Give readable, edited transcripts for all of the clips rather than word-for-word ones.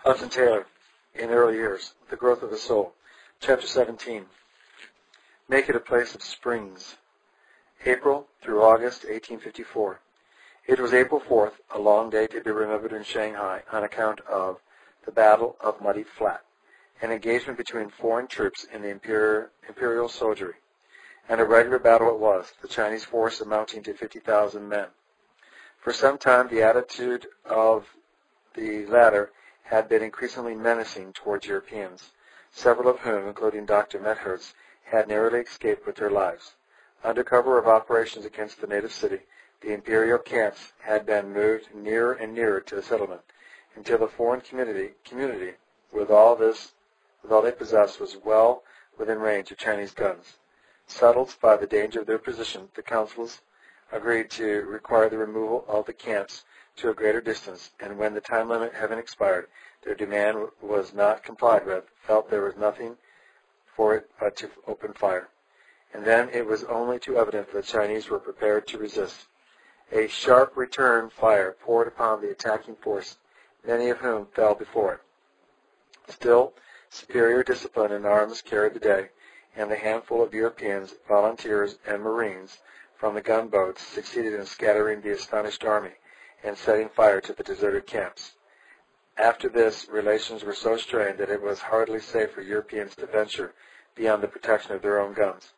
Hudson Taylor, in early years, The Growth of the Soul. Chapter 17. Make it a place of springs. April through August 1854. It was April 4th, a long day to be remembered in Shanghai on account of the Battle of Muddy Flat, an engagement between foreign troops and the imperial soldiery. And a regular battle it was, the Chinese force amounting to 50,000 men. For some time the attitude of the latter had been increasingly menacing towards Europeans, several of whom, including Dr. Methurst, had narrowly escaped with their lives. Under cover of operations against the native city, the imperial camps had been moved nearer and nearer to the settlement, until the foreign community, with all they possessed, was well within range of Chinese guns. Settled by the danger of their position, the councils agreed to require the removal of the camps to a greater distance, and when the time limit having expired, their demand was not complied with, felt there was nothing for it but to open fire. And then it was only too evident that the Chinese were prepared to resist. A sharp return fire poured upon the attacking force, many of whom fell before it. Still, superior discipline in arms carried the day, and the handful of Europeans, volunteers, and Marines from the gunboats succeeded in scattering the astonished army and setting fire to the deserted camps. After this, relations were so strained that it was hardly safe for Europeans to venture beyond the protection of their own guns.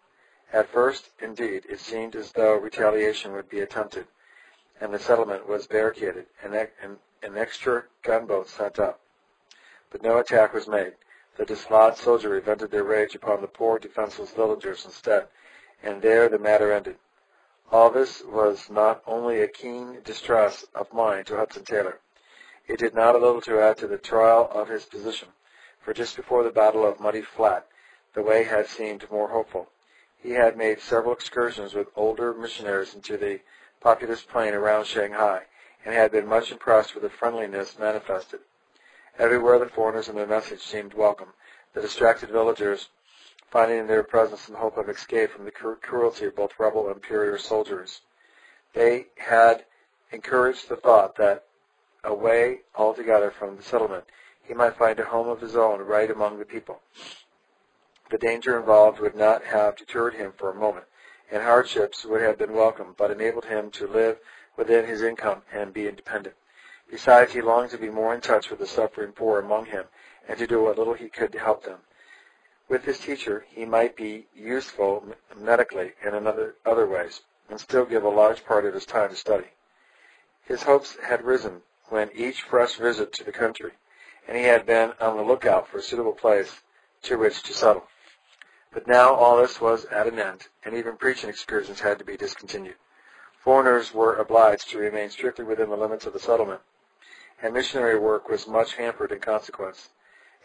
At first, indeed, it seemed as though retaliation would be attempted, and the settlement was barricaded and an extra gunboat sent up. But no attack was made. The dislodged soldiery vented their rage upon the poor, defenseless villagers instead, and there the matter ended. All this was not only a keen distress of mind to Hudson Taylor. It did not a little to add to the trial of his position, for just before the Battle of Muddy Flat, the way had seemed more hopeful. He had made several excursions with older missionaries into the populous plain around Shanghai, and had been much impressed with the friendliness manifested. Everywhere the foreigners and their message seemed welcome, the distracted villagers finding in their presence some hope of escape from the cruelty of both rebel and imperial soldiers. They had encouraged the thought that, away altogether from the settlement, he might find a home of his own right among the people. The danger involved would not have deterred him for a moment, and hardships would have been welcome, but enabled him to live within his income and be independent. Besides, he longed to be more in touch with the suffering poor among him, and to do what little he could to help them. With his teacher, he might be useful medically and in other ways, and still give a large part of his time to study. His hopes had risen when each fresh visit to the country, and he had been on the lookout for a suitable place to which to settle. But now all this was at an end, and even preaching excursions had to be discontinued. Foreigners were obliged to remain strictly within the limits of the settlement, and missionary work was much hampered in consequence.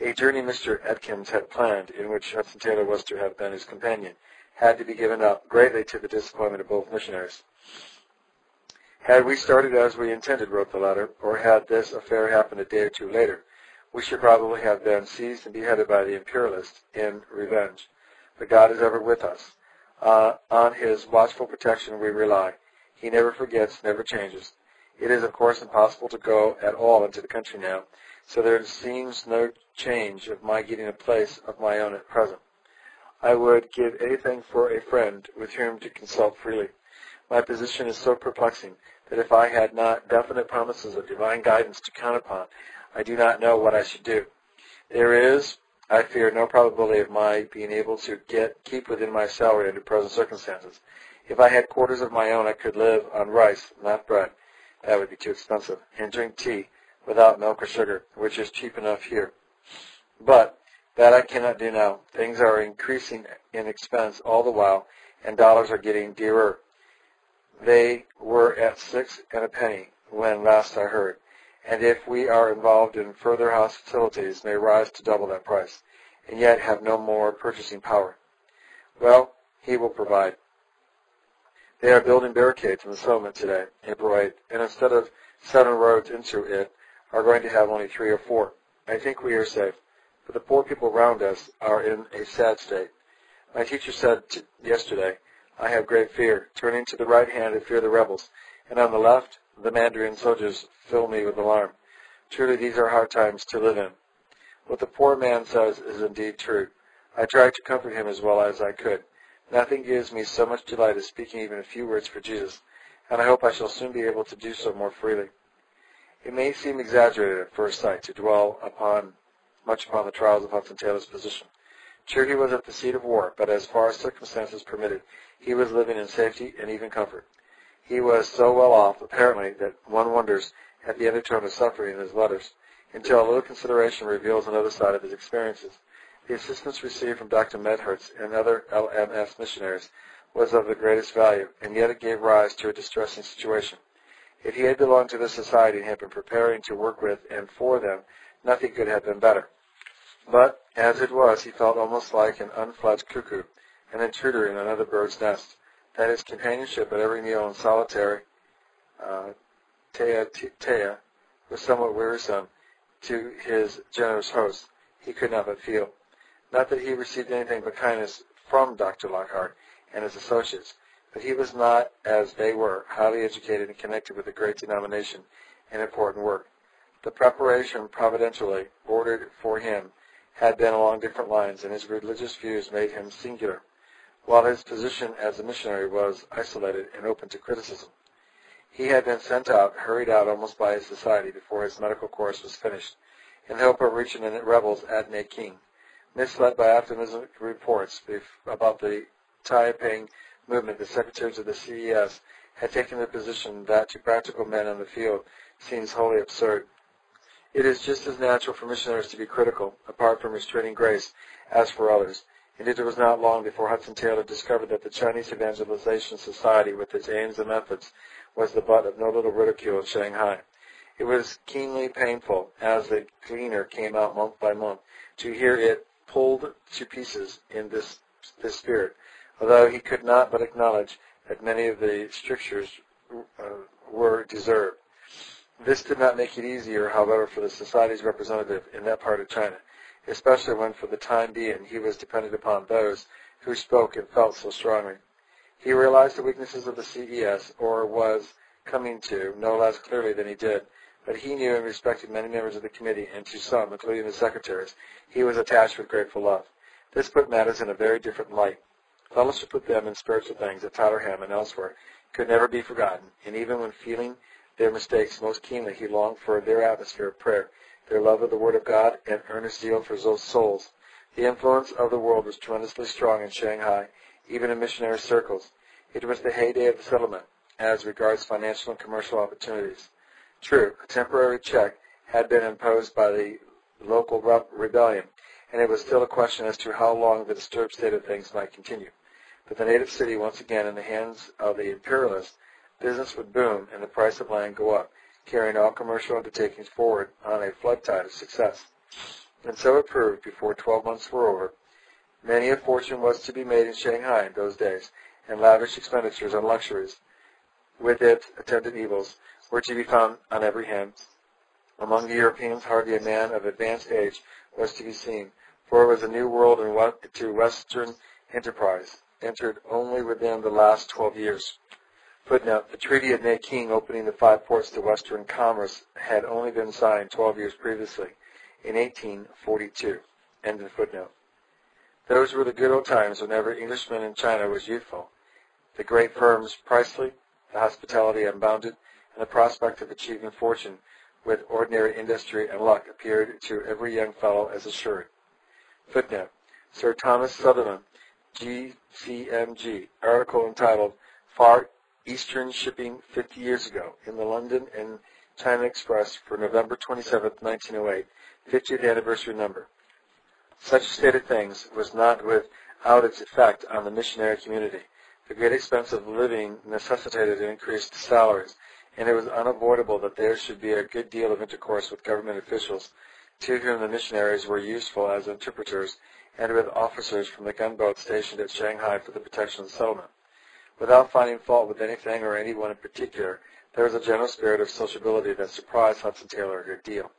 A journey Mr. Atkins had planned, in which Hudson Taylor was to have been his companion, had to be given up, greatly to the disappointment of both missionaries. Had we started as we intended, wrote the letter, or had this affair happened a day or two later, we should probably have been seized and beheaded by the imperialists in revenge. But God is ever with us. On his watchful protection we rely. He never forgets, never changes. It is, of course, impossible to go at all into the country now, so there seems no change of my getting a place of my own at present. I would give anything for a friend with whom to consult freely. My position is so perplexing that if I had not definite promises of divine guidance to count upon, I do not know what I should do. There is, I fear, no probability of my being able to keep within my salary under present circumstances. If I had quarters of my own, I could live on rice, not bread. That would be too expensive, and drink tea without milk or sugar, which is cheap enough here. But that I cannot do now. Things are increasing in expense all the while, and dollars are getting dearer. They were at 6 and a penny when last I heard, and if we are involved in further hostilities, may rise to double that price, and yet have no more purchasing power. Well, he will provide. They are building barricades in the settlement today, April 8th, and instead of 7 roads into it, are going to have only 3 or 4. I think we are safe, but the poor people round us are in a sad state. My teacher said yesterday, I have great fear. Turning to the right hand, I fear the rebels, and on the left, the Mandarin soldiers fill me with alarm. Truly, these are hard times to live in. What the poor man says is indeed true. I tried to comfort him as well as I could. Nothing gives me so much delight as speaking even a few words for Jesus, and I hope I shall soon be able to do so more freely. It may seem exaggerated at first sight to dwell much upon the trials of Hudson Taylor's position. True, he was at the seat of war, but as far as circumstances permitted, he was living in safety and even comfort. He was so well off, apparently, that one wonders at the undertone of suffering in his letters, until a little consideration reveals another side of his experiences. The assistance received from Dr. Medhertz and other LMS missionaries was of the greatest value, and yet it gave rise to a distressing situation. If he had belonged to this society and had been preparing to work with and for them, nothing could have been better. But, as it was, he felt almost like an unfledged cuckoo, an intruder in another bird's nest, that his companionship at every meal in solitary tea was somewhat wearisome to his generous host. He could not but feel. Not that he received anything but kindness from Dr. Lockhart and his associates, but he was not, as they were, highly educated and connected with a great denomination and important work. The preparation providentially ordered for him had been along different lines, and his religious views made him singular, while his position as a missionary was isolated and open to criticism. He had been hurried out almost by his society before his medical course was finished, in the hope of reaching the rebels at Nanking. Misled by optimistic reports about the Taiping movement, the secretaries of the CES had taken the position that to practical men on the field seems wholly absurd. It is just as natural for missionaries to be critical, apart from restraining grace, as for others. Indeed, it was not long before Hudson Taylor discovered that the Chinese Evangelization Society, with its aims and methods, was the butt of no little ridicule in Shanghai. It was keenly painful, as the Gleaner came out month by month, to hear it pulled to pieces in this spirit, although he could not but acknowledge that many of the strictures were deserved. This did not make it easier, however, for the Society's representative in that part of China, especially when, for the time being, he was dependent upon those who spoke and felt so strongly. He realized the weaknesses of the CES, or was coming to, no less clearly than he did, but he knew and respected many members of the committee, and to some, including the secretaries, he was attached with grateful love. This put matters in a very different light. Fellowship with them in spiritual things at Totterham and elsewhere could never be forgotten, and even when feeling their mistakes most keenly, he longed for their atmosphere of prayer, their love of the Word of God, and earnest zeal for those souls. The influence of the world was tremendously strong in Shanghai, even in missionary circles. It was the heyday of the settlement, as regards financial and commercial opportunities. True, a temporary check had been imposed by the local rebellion, and it was still a question as to how long the disturbed state of things might continue. But the native city, once again in the hands of the imperialists, business would boom and the price of land go up, carrying all commercial undertakings forward on a flood tide of success. And so it proved before 12 months were over. Many a fortune was to be made in Shanghai in those days, and lavish expenditures on luxuries, with it attendant evils, were to be found on every hand. Among the Europeans, hardly a man of advanced age was to be seen, for it was a new world to Western enterprise, entered only within the last 12 years. Footnote, the Treaty of Nanking opening the 5 ports to Western commerce had only been signed 12 years previously, in 1842. End of footnote. Those were the good old times when every Englishman in China was youthful. The great firms Priceley, the hospitality unbounded, and the prospect of achieving fortune with ordinary industry and luck appeared to every young fellow as assured. Footnote, Sir Thomas Sutherland, GCMG, article entitled Far Eastern Shipping 50 Years Ago in the London and China Express for November 27, 1908, 50th anniversary number. Such a state of things was not without its effect on the missionary community. The great expense of living necessitated increased salaries, and it was unavoidable that there should be a good deal of intercourse with government officials, to whom the missionaries were useful as interpreters, and with officers from the gunboat stationed at Shanghai for the protection of the settlement. Without finding fault with anything or anyone in particular, there was a general spirit of sociability that surprised Hudson Taylor a good deal.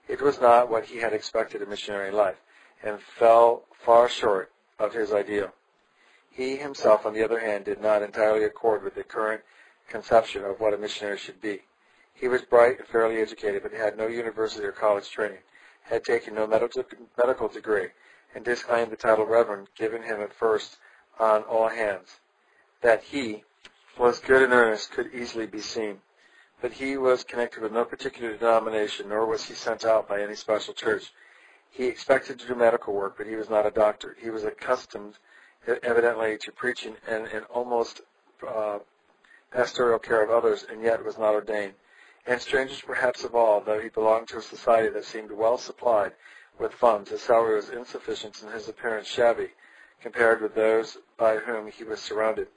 It was not what he had expected in missionary life, and fell far short of his ideal. He himself, on the other hand, did not entirely accord with the current conception of what a missionary should be. He was bright and fairly educated, but had no university or college training, had taken no medical degree, and disclaimed the title Reverend given him at first on all hands. That he was good in earnest could easily be seen, but he was connected with no particular denomination, nor was he sent out by any special church. He expected to do medical work, but he was not a doctor. He was accustomed, evidently, to preaching and almost pastoral care of others, and yet was not ordained. And strangest perhaps of all, though he belonged to a society that seemed well supplied with funds, his salary was insufficient and his appearance shabby compared with those by whom he was surrounded.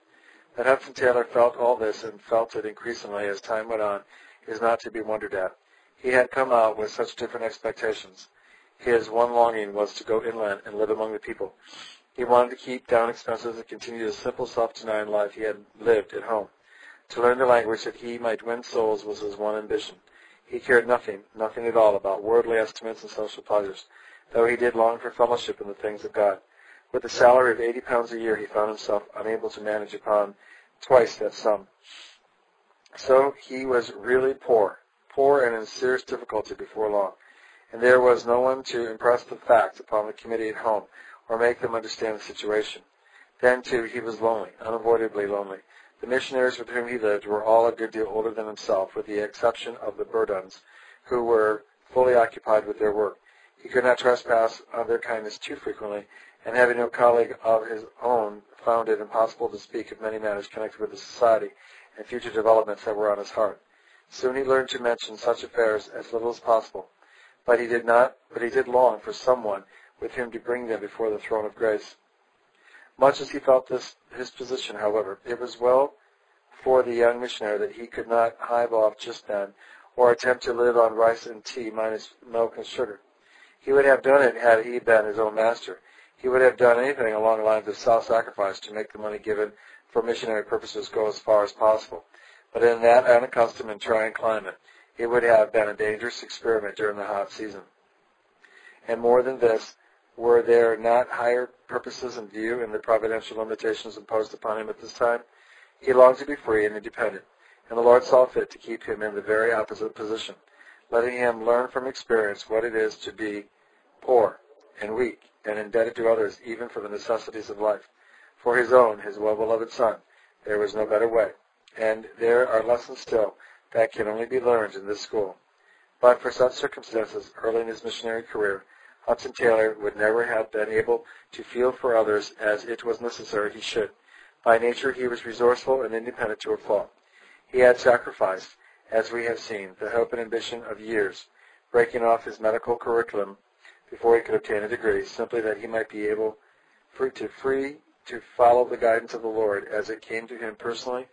That Hudson Taylor felt all this, and felt it increasingly as time went on, is not to be wondered at. He had come out with such different expectations. His one longing was to go inland and live among the people. He wanted to keep down expenses and continue the simple self-denying life he had lived at home. To learn the language that he might win souls was his one ambition. He cared nothing at all about worldly estimates and social pleasures, though he did long for fellowship in the things of God. With a salary of £80 a year, he found himself unable to manage upon twice that sum. So he was really poor and in serious difficulty before long, and there was no one to impress the fact upon the committee at home or make them understand the situation. Then, too, he was lonely, unavoidably lonely. The missionaries with whom he lived were all a good deal older than himself, with the exception of the Burdons, who were fully occupied with their work. He could not trespass on their kindness too frequently, and having no colleague of his own, found it impossible to speak of many matters connected with the society and future developments that were on his heart. Soon he learned to mention such affairs as little as possible, but he did long for someone with whom to bring them before the throne of grace. Much as he felt his position, however, it was well for the young missionary that he could not hive off just then, or attempt to live on rice and tea minus milk and sugar. He would have done it had he been his own master. He would have done anything along the lines of self-sacrifice to make the money given for missionary purposes go as far as possible. But in that unaccustomed and trying climate, it would have been a dangerous experiment during the hot season. And more than this, were there not higher purposes in view in the providential limitations imposed upon him at this time? He longed to be free and independent, and the Lord saw fit to keep him in the very opposite position, letting him learn from experience what it is to be poor and weak and indebted to others even for the necessities of life. For his well-beloved son, there was no better way, and there are lessons still that can only be learned in this school. But for such circumstances, early in his missionary career, Hudson Taylor would never have been able to feel for others as it was necessary he should. By nature, he was resourceful and independent to a fault. He had sacrificed, as we have seen, the hope and ambition of years, breaking off his medical curriculum before he could obtain a degree, simply that he might be able to follow the guidance of the Lord as it came to him personally,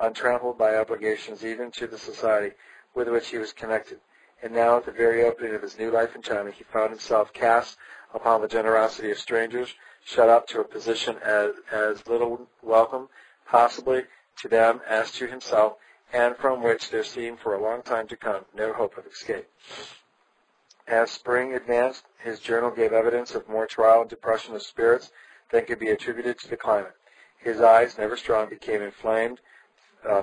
untrampled by obligations even to the society with which he was connected. And now, at the very opening of his new life in China, he found himself cast upon the generosity of strangers, shut up to a position as little welcome, possibly, to them as to himself, and from which there seemed for a long time to come no hope of escape. As spring advanced, his journal gave evidence of more trial and depression of spirits than could be attributed to the climate. His eyes, never strong, became inflamed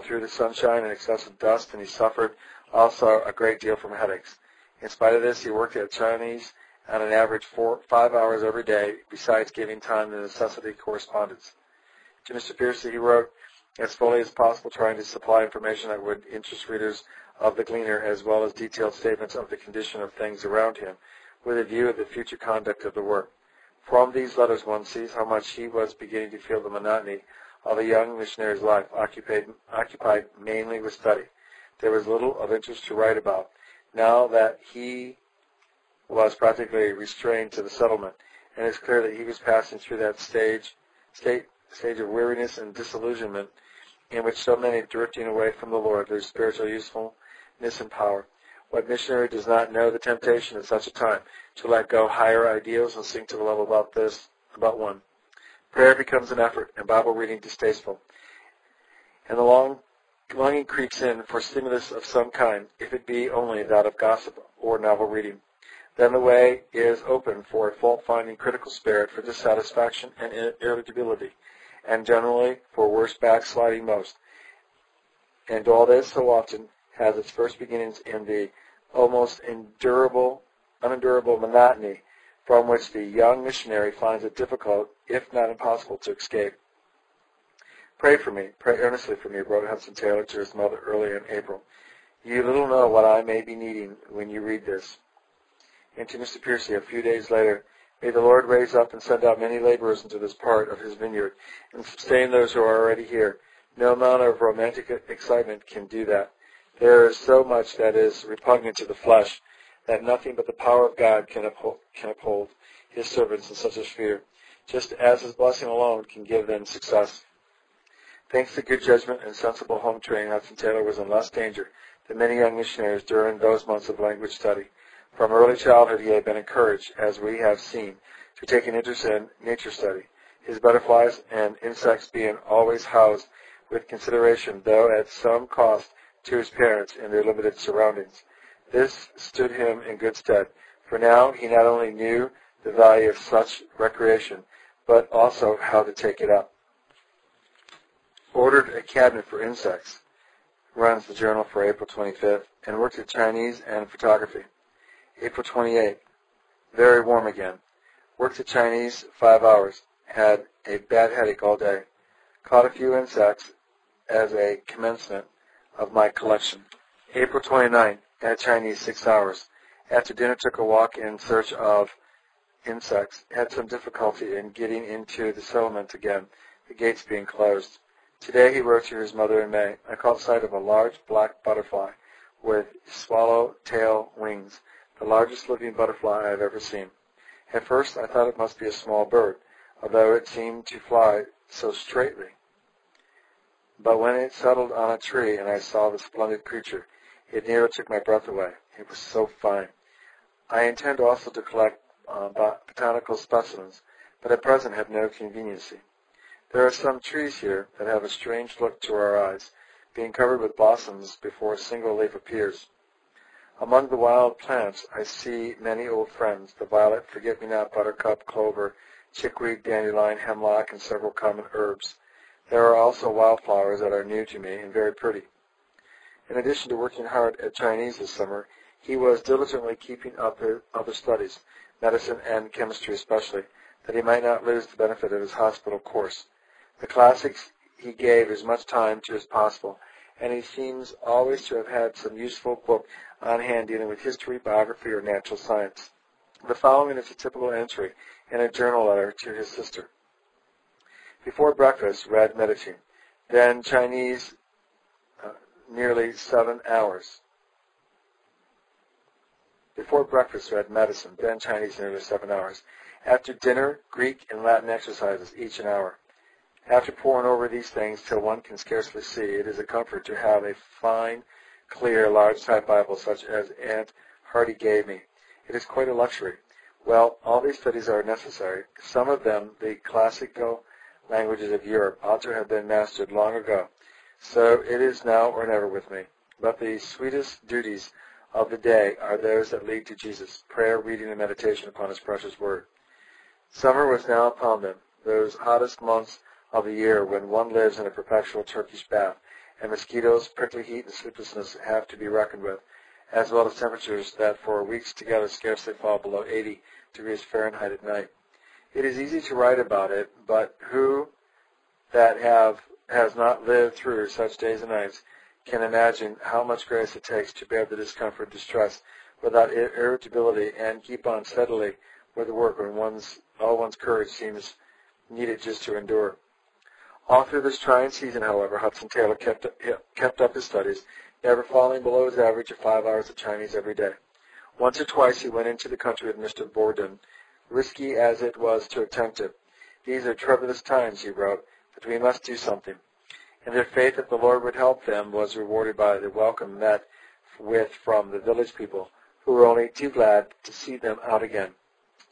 through the sunshine and excessive dust, and he suffered also a great deal from headaches. In spite of this, he worked at Chinese on an average 5 hours every day, besides giving time to necessity correspondence. To Mr. Piercy, he wrote as fully as possible, trying to supply information that would interest readers of the Gleaner, as well as detailed statements of the condition of things around him, with a view of the future conduct of the work. From these letters one sees how much he was beginning to feel the monotony of a young missionary's life, occupied mainly with study. There was little of interest to write about, now that he was practically restrained to the settlement, and it's clear that he was passing through that stage of weariness and disillusionment in which so many, drifting away from the Lord, lose spiritual usefulness and power. What missionary does not know the temptation at such a time to let go higher ideals and sink to the level about one? Prayer becomes an effort, and Bible reading distasteful, and the longing creeps in for stimulus of some kind, if it be only that of gossip or novel reading. Then the way is open for a fault-finding critical spirit, for dissatisfaction and irritability, and generally for worse backsliding most. And all this so often has its first beginnings in the almost unendurable monotony from which the young missionary finds it difficult, if not impossible, to escape. Pray for me, pray earnestly for me, wrote Hudson Taylor to his mother early in April. You little know what I may be needing when you read this. And to Mr. Piercy, a few days later, may the Lord raise up and send out many laborers into this part of his vineyard and sustain those who are already here. No amount of romantic excitement can do that. There is so much that is repugnant to the flesh that nothing but the power of God can uphold his servants in such a sphere, just as his blessing alone can give them success. Thanks to good judgment and sensible home training, Hudson Taylor was in less danger than many young missionaries during those months of language study. From early childhood he had been encouraged, as we have seen, to take an interest in nature study, his butterflies and insects being always housed with consideration, though at some cost to his parents in their limited surroundings. This stood him in good stead, for now he not only knew the value of such recreation, but also how to take it up. Ordered a cabinet for insects, runs the journal for April 25th, and worked at Chinese and photography. April 28th, very warm again. Worked at Chinese 5 hours, had a bad headache all day. Caught a few insects as a commencement of my collection. April 29th, at Chinese 6 hours. After dinner took a walk in search of insects. Had some difficulty in getting into the settlement again, the gates being closed. Today he wrote to his mother in May. I caught sight of a large black butterfly with swallow-tail wings, the largest living butterfly I have ever seen. At first I thought it must be a small bird, although it seemed to fly so straightly. But when it settled on a tree and I saw the splendid creature, it nearly took my breath away. It was so fine. I intend also to collect botanical specimens, but at present have no conveniency. There are some trees here that have a strange look to our eyes, being covered with blossoms before a single leaf appears. Among the wild plants I see many old friends, the violet, forget-me-not, buttercup, clover, chickweed, dandelion, hemlock, and several common herbs. There are also wildflowers that are new to me and very pretty. In addition to working hard at Chinese this summer, he was diligently keeping up his other studies, medicine and chemistry especially, that he might not lose the benefit of his hospital course. The classics he gave as much time to as possible, and he seems always to have had some useful book on hand dealing with history, biography, or natural science. The following is a typical entry in a journal letter to his sister. Before breakfast, read medicine, then Chinese nearly 7 hours. Before breakfast, read medicine, then Chinese nearly 7 hours. After dinner, Greek and Latin exercises, each an hour. After poring over these things till one can scarcely see, it is a comfort to have a fine, clear, large-type Bible such as Aunt Hardy gave me. It is quite a luxury. Well, all these studies are necessary. Some of them, the classical languages of Europe, ought to have been mastered long ago. So it is now or never with me. But the sweetest duties of the day are those that lead to Jesus, prayer, reading, and meditation upon his precious word. Summer was now upon them, those hottest months of the year when one lives in a perpetual Turkish bath, and mosquitoes, prickly heat, and sleeplessness have to be reckoned with, as well as temperatures that for weeks together scarcely fall below 80 degrees Fahrenheit at night. It is easy to write about it, but who that has not lived through such days and nights can imagine how much grace it takes to bear the discomfort and distress without irritability and keep on steadily with the work when all one's courage seems needed just to endure. All through this trying season, however, Hudson Taylor kept up his studies, never falling below his average of 5 hours of Chinese every day. Once or twice he went into the country with Mr. Borden, risky as it was to attempt it. These are troublous times, he wrote, but we must do something. And their faith that the Lord would help them was rewarded by the welcome met with from the village people, who were only too glad to see them out again.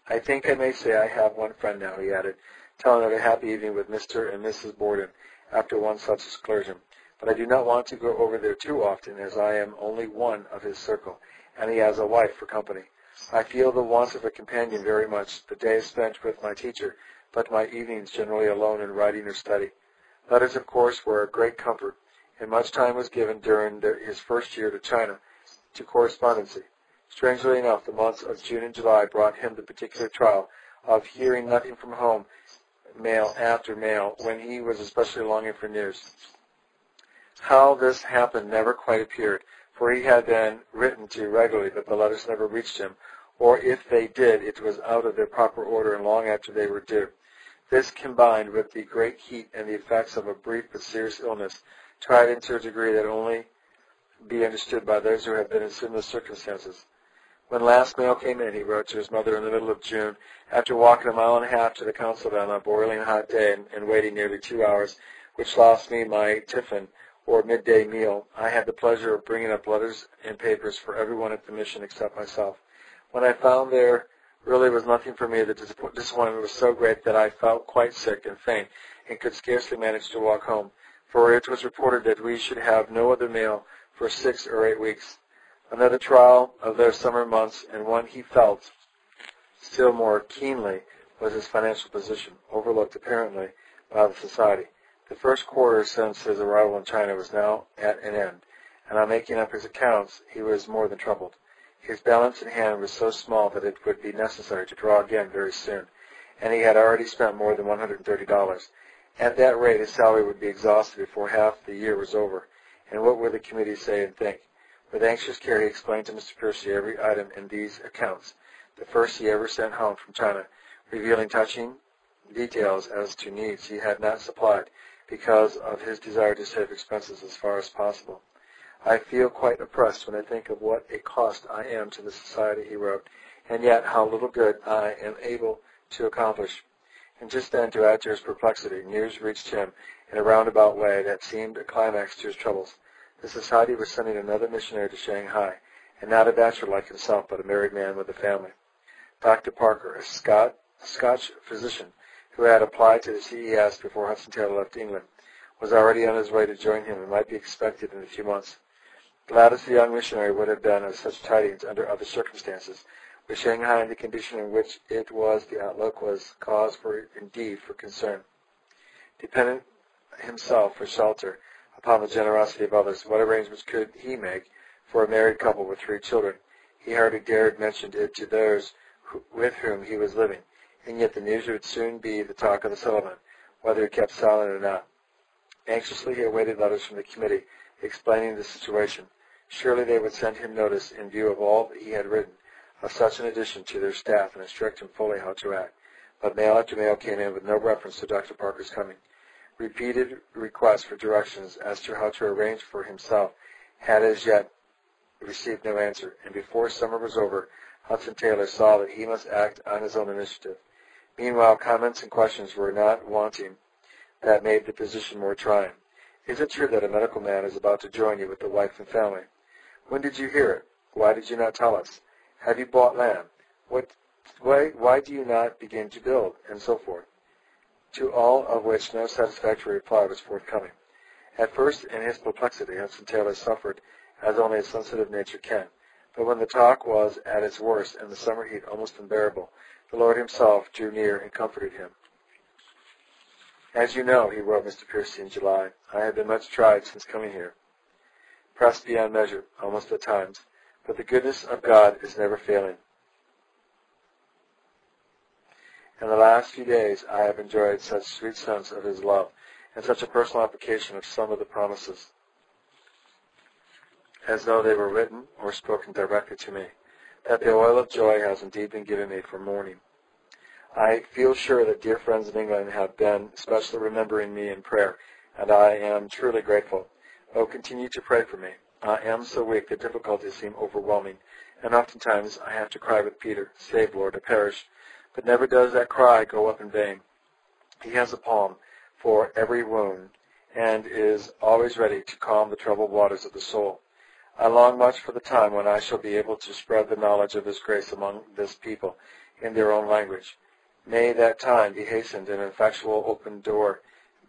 I think I may say I have one friend now, he added, telling of a happy evening with Mr. and Mrs. Borden after one such excursion. But I do not want to go over there too often, as I am only one of his circle, and he has a wife for company. I feel the wants of a companion very much. The day is spent with my teacher, but my evenings generally alone in writing or study. Letters, of course, were a great comfort. and much time was given during his first year to China to correspondency. Strangely enough, the months of June and July brought him the particular trial of hearing nothing from home, mail after mail, when he was especially longing for news. How this happened never quite appeared, for he had been written to regularly, but the letters never reached him, or if they did, it was out of their proper order and long after they were due. This, combined with the great heat and the effects of a brief but serious illness, tried him to a degree that only be understood by those who have been in similar circumstances. When last mail came in, he wrote to his mother in the middle of June, after walking a mile and a half to the council on a boiling hot day and waiting nearly 2 hours, which lost me my tiffin, or midday meal, I had the pleasure of bringing up letters and papers for everyone at the mission except myself. When I found there really was nothing for me, the disappointment was so great that I felt quite sick and faint and could scarcely manage to walk home, for it was reported that we should have no other mail for 6 or 8 weeks. Another trial of their summer months, and one he felt still more keenly, was his financial position, overlooked apparently by the society. The first quarter since his arrival in China was now at an end, and on making up his accounts, he was more than troubled. His balance in hand was so small that it would be necessary to draw again very soon, and he had already spent more than $130. At that rate, his salary would be exhausted before half the year was over, and what would the committee say and think? With anxious care, he explained to Mr. Piercy every item in these accounts, the first he ever sent home from China, revealing touching details as to needs he had not supplied because of his desire to save expenses as far as possible. I feel quite oppressed when I think of what a cost I am to the society, he wrote, and yet how little good I am able to accomplish. And just then, to add to his perplexity, news reached him in a roundabout way that seemed a climax to his troubles. The society was sending another missionary to Shanghai, and not a bachelor like himself, but a married man with a family. Dr. Parker, a Scotch physician who had applied to the CES before Hudson Taylor left England, was already on his way to join him and might be expected in a few months. Glad as the young missionary would have been of such tidings under other circumstances, with Shanghai in the condition in which it was, the outlook was cause for concern. Dependent himself for shelter upon the generosity of others, what arrangements could he make for a married couple with 3 children? He hardly dared mention it to those with whom he was living, and yet the news would soon be the talk of the settlement, whether he kept silent or not. Anxiously he awaited letters from the committee explaining the situation. Surely they would send him notice, in view of all that he had written, of such an addition to their staff and instruct him fully how to act. But mail after mail came in with no reference to Dr. Parker's coming. Repeated requests for directions as to how to arrange for himself had as yet received no answer, and before summer was over, Hudson Taylor saw that he must act on his own initiative. Meanwhile, comments and questions were not wanting that made the position more trying. Is it true that a medical man is about to join you with the wife and family? When did you hear it? Why did you not tell us? Have you bought land? Why do you not begin to build? And so forth. To all of which no satisfactory reply was forthcoming. At first, in his perplexity, Hudson Taylor suffered as only a sensitive nature can. But when the talk was at its worst and the summer heat almost unbearable, the Lord himself drew near and comforted him. As you know, he wrote Mr. Piercy in July, I have been much tried since coming here, pressed beyond measure, almost at times, but the goodness of God is never failing. In the last few days I have enjoyed such sweet sense of his love, and such a personal application of some of the promises, as though they were written or spoken directly to me, that the oil of joy has indeed been given me for mourning. I feel sure that dear friends in England have been especially remembering me in prayer, and I am truly grateful. Oh, continue to pray for me. I am so weak that difficulties seem overwhelming, and oftentimes I have to cry with Peter, Save, Lord, I perish. But never does that cry go up in vain. He has a balm for every wound, and is always ready to calm the troubled waters of the soul. I long much for the time when I shall be able to spread the knowledge of His grace among this people in their own language. May that time be hastened and an effectual open door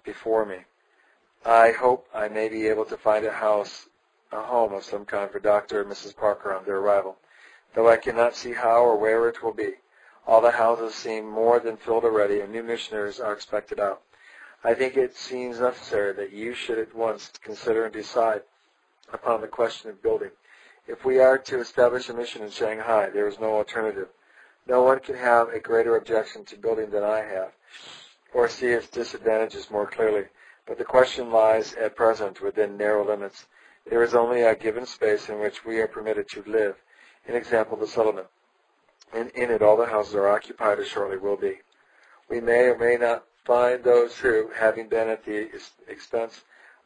before me. I hope I may be able to find a home of some kind for Dr. and Mrs. Parker on their arrival, though I cannot see how or where it will be. All the houses seem more than filled already, and new missionaries are expected out. I think it seems necessary that you should at once consider and decide upon the question of building. If we are to establish a mission in Shanghai, there is no alternative. No one can have a greater objection to building than I have, or see its disadvantages more clearly. But the question lies at present within narrow limits. There is only a given space in which we are permitted to live. An example, the settlement. And in it all the houses are occupied or shortly will be. We may or may not find those who, having been at the expense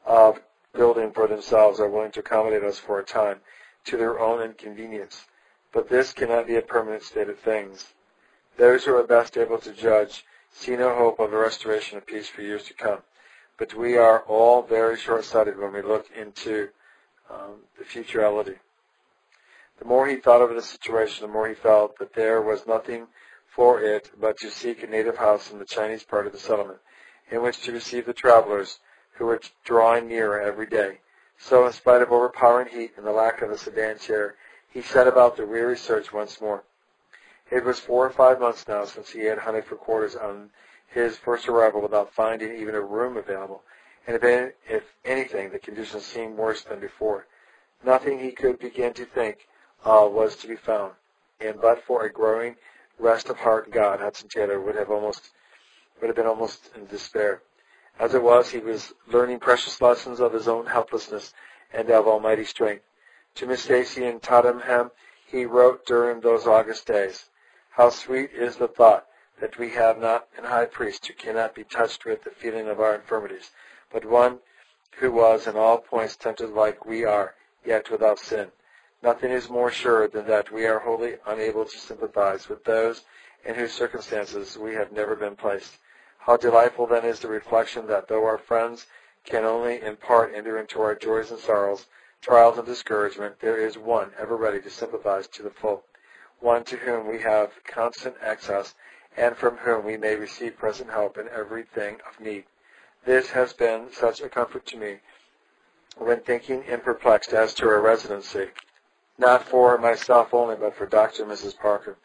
of building for themselves, are willing to accommodate us for a time to their own inconvenience. But this cannot be a permanent state of things. Those who are best able to judge see no hope of a restoration of peace for years to come. But we are all very short-sighted when we look into the futurality. The more he thought over the situation, the more he felt that there was nothing for it but to seek a native house in the Chinese part of the settlement, in which to receive the travelers who were drawing nearer every day. So, in spite of overpowering heat and the lack of a sedan chair, he set about the weary search once more. It was 4 or 5 months now since he had hunted for quarters on his first arrival without finding even a room available, and if anything, the conditions seemed worse than before. Nothing he could begin to think was to be found, and but for a growing rest of heart in God, Hudson Taylor would have been almost in despair. As it was, he was learning precious lessons of his own helplessness and of almighty strength. To Miss Stacy in Tottenham, he wrote during those August days, "How sweet is the thought that we have not an high priest who cannot be touched with the feeling of our infirmities, but one who was in all points tempted like we are, yet without sin. Nothing is more sure than that we are wholly unable to sympathize with those in whose circumstances we have never been placed. How delightful then is the reflection that though our friends can only in part enter into our joys and sorrows, trials and discouragement, there is one ever ready to sympathize to the full, one to whom we have constant access, and from whom we may receive present help in everything of need. This has been such a comfort to me when thinking and perplexed as to our residency, not for myself only, but for Dr. and Mrs. Parker.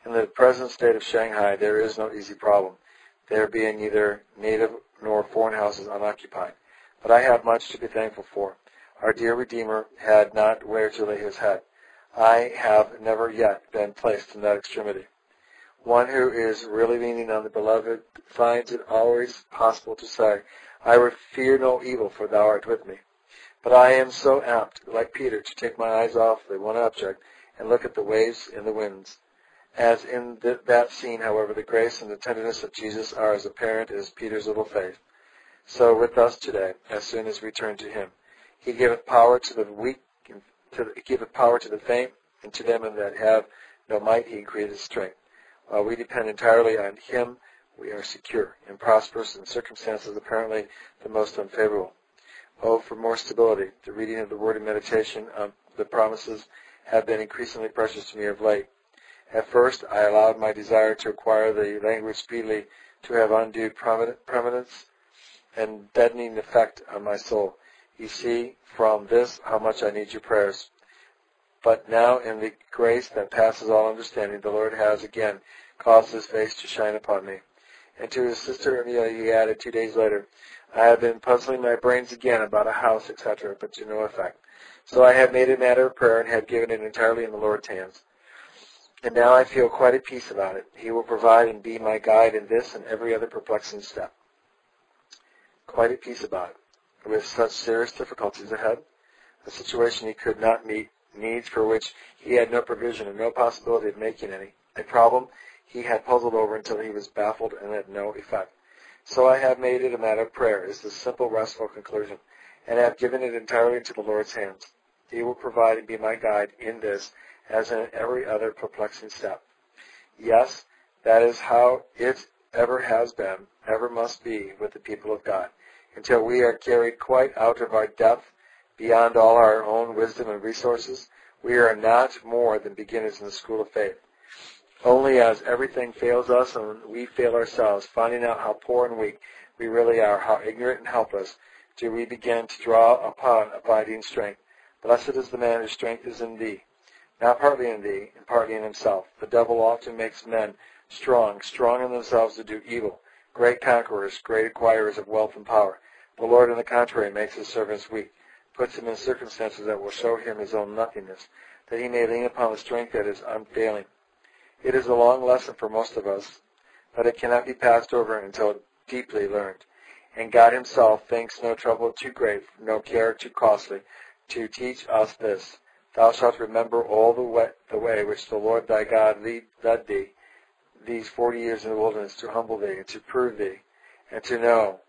In the present state of Shanghai, there is no easy problem, there being neither native nor foreign houses unoccupied. But I have much to be thankful for. Our dear Redeemer had not where to lay his head. I have never yet been placed in that extremity. One who is really leaning on the Beloved finds it always possible to say, I would fear no evil, for thou art with me. But I am so apt, like Peter, to take my eyes off the one object and look at the waves and the winds. As in that scene, however, the grace and the tenderness of Jesus are as apparent as Peter's little faith. So with us today, as soon as we turn to him, he giveth power to the weak, giveth power to the faint, and to them that have no might he increaseth strength. While we depend entirely on him, we are secure and prosperous in circumstances apparently the most unfavorable. Oh, for more stability! The reading of the Word and meditation on the promises have been increasingly precious to me of late. At first, I allowed my desire to acquire the language speedily to have undue prominence and deadening effect on my soul. You see from this how much I need your prayers. But now, in the grace that passes all understanding, the Lord has again caused his face to shine upon me. And to his sister Amelia he added 2 days later, I have been puzzling my brains again about a house, etc., but to no effect. So I have made it a matter of prayer and have given it entirely in the Lord's hands. And now I feel quite at peace about it. He will provide and be my guide in this and every other perplexing step. Quite at peace about it. With such serious difficulties ahead, a situation he could not meet, needs for which he had no provision and no possibility of making any, a problem he had puzzled over until he was baffled and had no effect. So I have made it a matter of prayer, is the simple, restful conclusion, and have given it entirely into the Lord's hands. He will provide and be my guide in this, as in every other perplexing step. Yes, that is how it ever has been, ever must be with the people of God, until we are carried quite out of our depth, beyond all our own wisdom and resources. We are not more than beginners in the school of faith. Only as everything fails us and we fail ourselves, finding out how poor and weak we really are, how ignorant and helpless, do we begin to draw upon abiding strength. Blessed is the man whose strength is in thee, not partly in thee, and partly in himself. The devil often makes men strong in themselves to do evil, great conquerors, great acquirers of wealth and power. The Lord, on the contrary, makes his servants weak, puts him in circumstances that will show him his own nothingness, that he may lean upon the strength that is unfailing. It is a long lesson for most of us, but it cannot be passed over until deeply learned. And God himself thinks no trouble too great, no care too costly, to teach us this. Thou shalt remember all the way which the Lord thy God led thee these 40 years in the wilderness, to humble thee, and to prove thee, and to know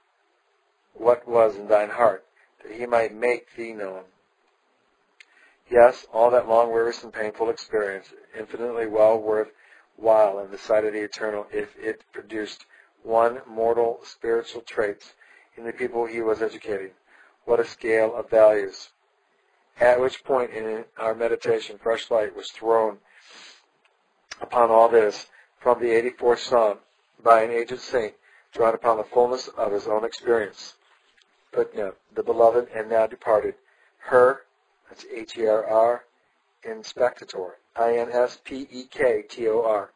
what was in thine heart, that he might make thee known. Yes, all that long, wearisome, painful experience, infinitely well worth while in the sight of the eternal, if it produced one mortal spiritual traits in the people he was educating. What a scale of values! At which point in our meditation, fresh light was thrown upon all this from the 84th Psalm by an aged saint, drawn upon the fullness of his own experience. Footnote: the beloved and now departed, her, that's H-E-R-R, inspectator, I-N-S-P-E-K-T-O-R,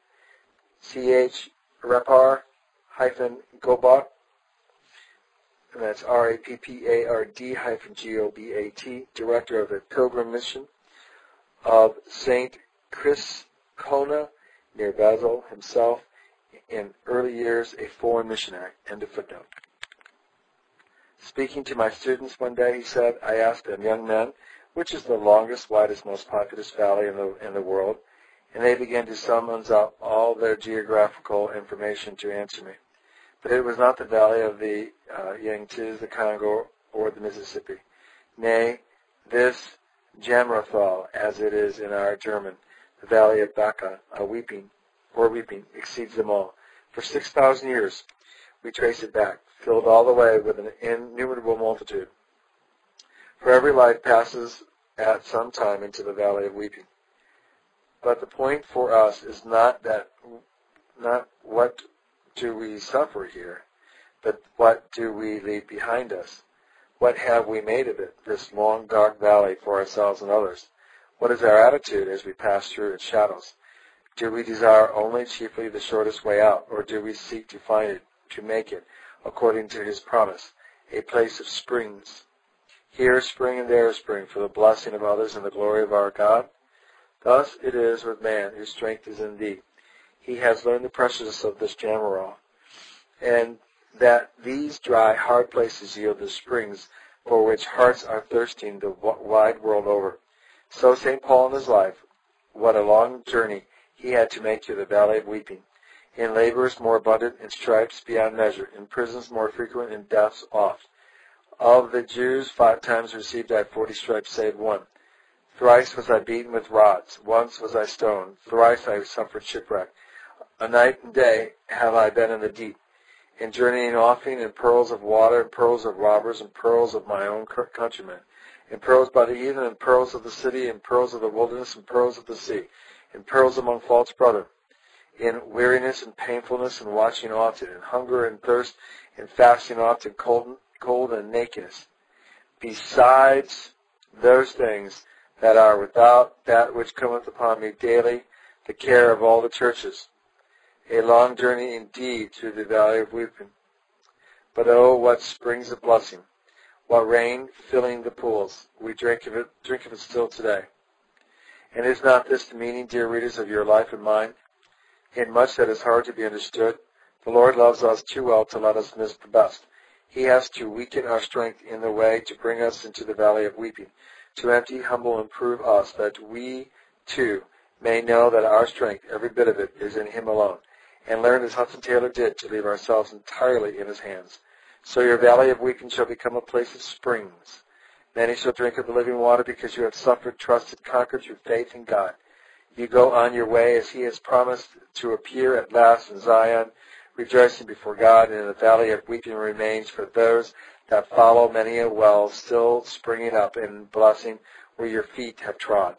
C-H, Repar, hyphen, Gobat, and that's R-A-P-P-A-R-D hyphen G-O-B-A-T, director of the Pilgrim Mission of St. Chriscona, near Basel, himself, in early years a foreign missionary. End of footnote. Speaking to my students one day, he said, I asked them, young men, which is the longest, widest, most populous valley in the world? And they began to summons up all their geographical information to answer me. But it was not the valley of the Yangtze, the Congo, or the Mississippi. Nay, this Jamrothal, as it is in our German, the valley of Baca, weeping, exceeds them all. For 6,000 years we trace it back, filled all the way with an innumerable multitude. For every life passes at some time into the valley of weeping. But the point for us is not what do we suffer here, but what do we leave behind us? What have we made of it, this long, dark valley, for ourselves and others? What is our attitude as we pass through its shadows? Do we desire only chiefly the shortest way out, or do we seek to find it, to make it, according to his promise, a place of springs? Here a spring and there a spring, for the blessing of others and the glory of our God. Thus it is with man, whose strength is in thee. He has learned the preciousness of this Jamorah, and that these dry, hard places yield the springs for which hearts are thirsting the wide world over. So St. Paul in his life, what a long journey he had to make to the valley of weeping, in labors more abundant, in stripes beyond measure, in prisons more frequent, in deaths oft. Of the Jews 5 times received I 40 stripes, save one. Thrice was I beaten with rods, once was I stoned, thrice I suffered shipwreck. A night and day have I been in the deep, in journeying often, in pearls of water, in pearls of robbers, and pearls of my own countrymen, in pearls by the heathen, in pearls of the city, in pearls of the wilderness, in pearls of the sea, in pearls among false brethren, in weariness and painfulness, and watching often, in hunger and thirst, in fasting often, cold and nakedness. Besides those things that are without, that which cometh upon me daily, the care of all the churches. A long journey indeed through the valley of weeping. But oh, what springs of blessing! What rain filling the pools! We drink of it still today. And is not this the meaning, dear readers, of your life and mine? In much that is hard to be understood, the Lord loves us too well to let us miss the best. He has to weaken our strength in the way to bring us into the valley of weeping, to empty, humble, and prove us that we, too, may know that our strength, every bit of it, is in Him alone, and learn as Hudson Taylor did to leave ourselves entirely in His hands. So your valley of weeping shall become a place of springs. Many shall drink of the living water because you have suffered, trusted, conquered through faith in God. You go on your way as He has promised to appear at last in Zion, rejoicing before God, and in the valley of weeping remains for those that follow many a well still springing up in blessing where your feet have trod.